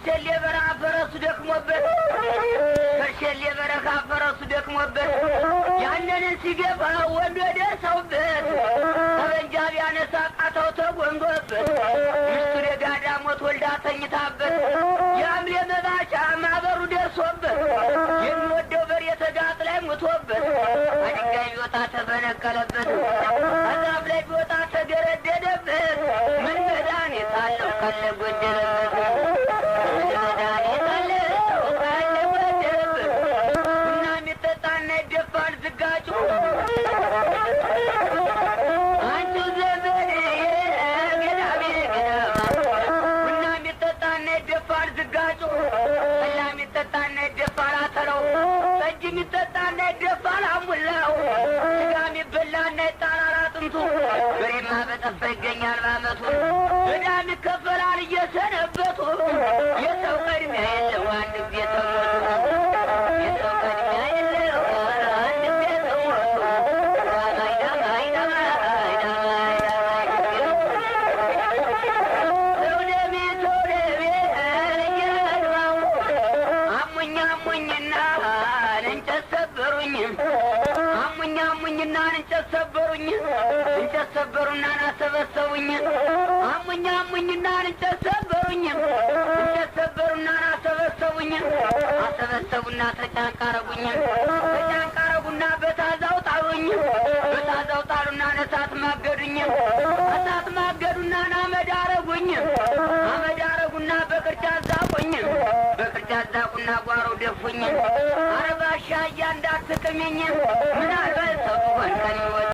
ከርሸሌ በረሃ ፈረሱ ደክሞበት ከርሸሌ በረሃ ፈረሱ ደክሞበት ያንን ሲገባ ወንዶ ደርሰውበት ጠመንጃ ቢያነሳ ቃታው ተጎንጎበት ሚስቱ ደጋዳ ሞት ወልዳ ተኝታበት የአምሌ መባቻ ማበሩ ደርሶበት የሚወደው በሬ ተጋጥ ላይ ሞቶበት አድንጋይ ቢወጣ ተፈነቀለበት አዛፍ ላይ ቢወጣ ተገረደደበት ምን መድኃኒት አለው ካለ ጎደለበት በሬማ በጠፋ ይገኛል ባመቱ እዳም ይከፈላል እየሰነበቱ የሰው ቀድሚያ የለው አንድ ጊዜ ተሞቱ የሰው ቀድሚያ የለው አንድ ጊዜ ተሞቱ ሰውደሜ እያልባው አሙኝ አሙኝና እንጨት ሰበሩኝ አሙኝ አሙኝና እንጨት ሰበሩኝ እንጨት ሰበሩና ናሰበሰቡኝ አሙኝ አሙኝና እንጨት ሰበሩኝ እንጨት ሰበሩና ናሰበሰቡኝ አሰበሰቡና ተጫንቃረጉኝ ተጫንቃረጉና በታዛው ጣሉኝ በታዛው ጣሉና ነሳት ማገዱኝ እሳት ማገዱና ናመድ አረጉኝ አመድ አረጉና በቅርጫት ዛቁኝ በቅርጫት ዛቁና ጓሮ ደፉኝ አረባሻ እያንዳትቅምኝ ምናልባት ሰው ሆንከኝ